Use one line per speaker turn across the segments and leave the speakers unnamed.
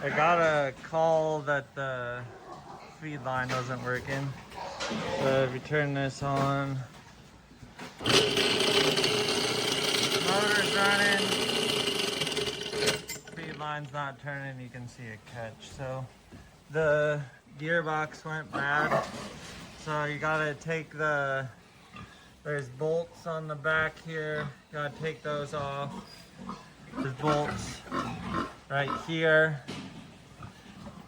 I got a call that the feed line wasn't working. So if you turn this on, motor's running, feed line's not turning, you can see a catch. So the gearbox went bad. So you gotta take there's bolts on the back here. You gotta take those off. There's bolts right here.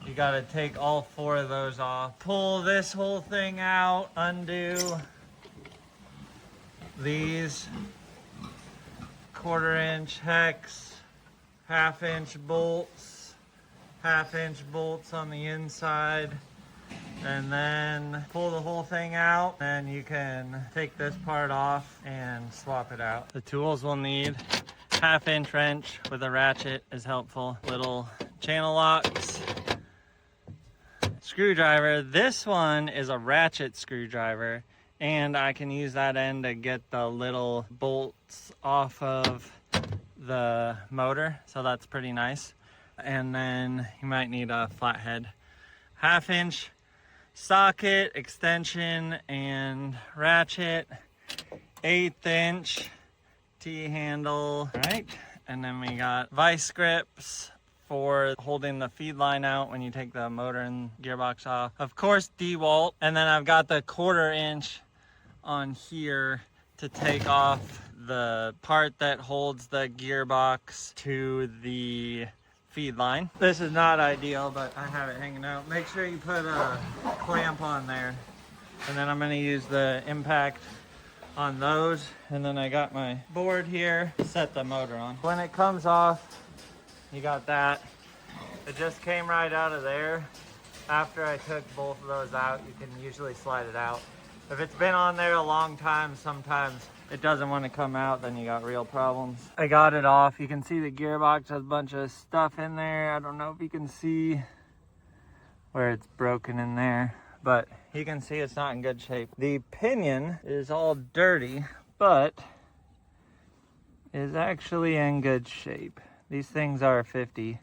You gotta take all 4 of those off. Pull this whole thing out, undo these 1/4-inch hex, 1/2-inch bolts, 1/2-inch bolts on the inside, and then pull the whole thing out, and you can take this part off and swap it out. The tools we'll need: 1/2-inch wrench with a ratchet is helpful, little channel locks, screwdriver. This one is a ratchet screwdriver, and I can use that end to get the little bolts off of the motor, so that's pretty nice. And then you might need a flathead. 1/2-inch socket, extension, and ratchet. 1/8-inch T-handle, right? And then we got vice grips for holding the feed line out when you take the motor and gearbox off. Of course, DeWalt. And then I've got the 1/4-inch on here to take off the part that holds the gearbox to the feed line. This is not ideal, but I have it hanging out. Make sure you put a clamp on there. And then I'm gonna use the impact on those. And then I got my board here to set the motor on. When it comes off, you got that. It just came right out of there. After I took both of those out, you can usually slide it out. If it's been on there a long time, sometimes it doesn't want to come out, then you got real problems. I got it off. You can see the gearbox has a bunch of stuff in there. I don't know if you can see where it's broken in there, but you can see it's not in good shape. The pinion is all dirty, but is actually in good shape. These things are $50.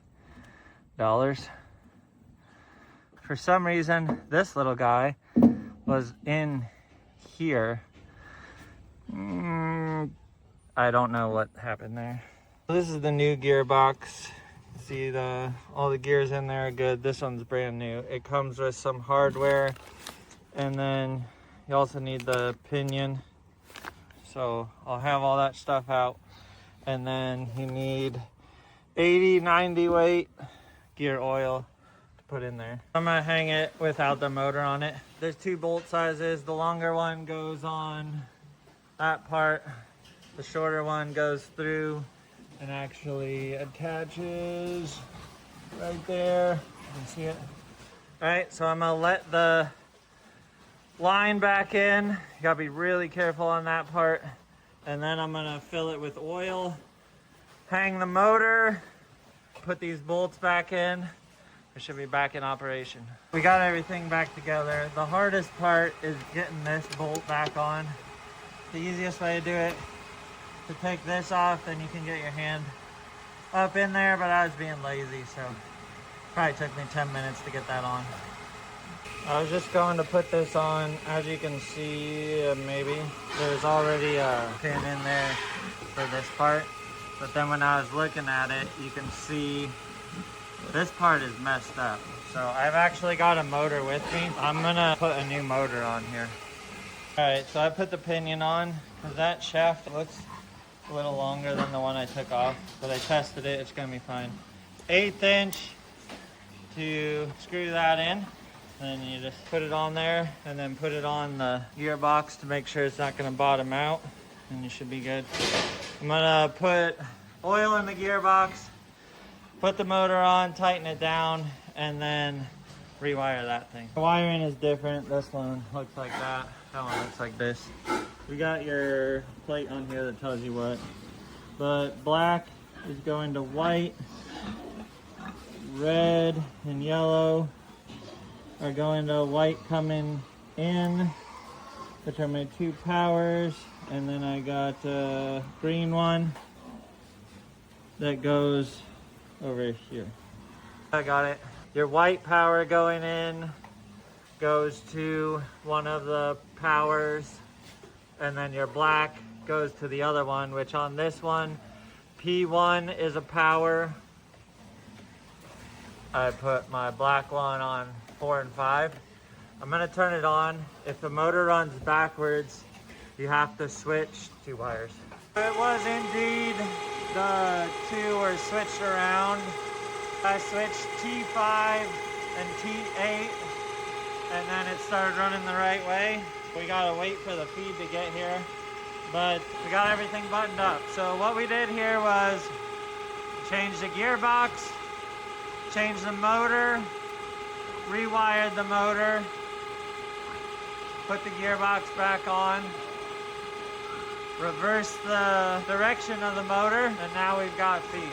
For some reason, this little guy was in here. I don't know what happened there. This is the new gearbox. See all the gears in there are good. This one's brand new. It comes with some hardware, and then you also need the pinion. So I'll have all that stuff out, and then you need 80-90 weight gear oil to put in there. I'm gonna hang it without the motor on it. There's 2 bolt sizes. The longer one goes on that part. The shorter one goes through and actually attaches right there. You can see it. All right, so I'm gonna let the line back in. You gotta be really careful on that part. And then I'm gonna fill it with oil, hang the motor, put these bolts back in. It should be back in operation. We got everything back together. The hardest part is getting this bolt back on. The easiest way to do it, to take this off, then you can get your hand up in there, but I was being lazy, so probably took me 10 minutes to get that on. I was just going to put this on. As you can see, maybe there's already a pin in there for this part, but then when I was looking at it, you can see this part is messed up. So I've actually got a motor with me. I'm gonna put a new motor on here. All right, so I put the pinion on because that shaft looks a little longer than the one I took off, but I tested it, it's gonna be fine. 1/8 inch to screw that in. Then you just put it on there and then put it on the gearbox to make sure it's not gonna bottom out, and you should be good. I'm gonna put oil in the gearbox, put the motor on, tighten it down, and then rewire that thing. The wiring is different. This one looks like that. That one looks like this. We got your plate on here that tells you what. But black is going to white. Red and yellow are going to white coming in, which are my 2 powers. And then I got a green one that goes over here. I got it. Your white power going in goes to one of the powers, and then your black goes to the other one, which on this one, P1 is a power. I put my black one on 4 and 5. I'm gonna turn it on. If the motor runs backwards, you have to switch 2 wires. It was indeed the 2 were switched around. I switched T5 and T8, and then it started running the right way. We gotta wait for the feed to get here, but we got everything buttoned up. So what we did here was change the gearbox, change the motor, rewired the motor, put the gearbox back on, reverse the direction of the motor, and now we've got feed.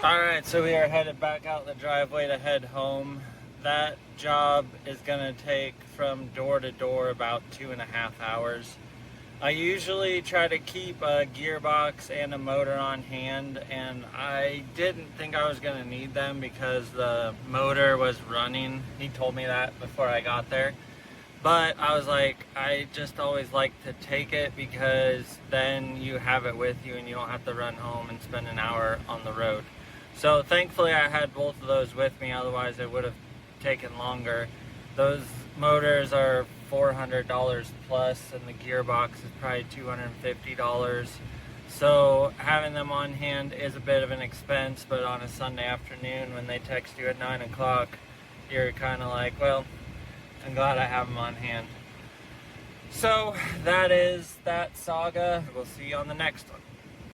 All right, so we are headed back out the driveway to head home. That job is gonna take from door to door about 2.5 hours. I usually try to keep a gearbox and a motor on hand, and I didn't think I was gonna need them because the motor was running. He told me that before I got there. But I was like, I just always like to take it because then you have it with you and you don't have to run home and spend an hour on the road. So thankfully I had both of those with me, otherwise it would have taken longer. Those motors are $400 plus and the gearbox is probably $250. So having them on hand is a bit of an expense, but on a Sunday afternoon when they text you at 9 o'clock, you're kind of like, well, I'm glad I have them on hand. So that is that saga. We'll see you on the next one.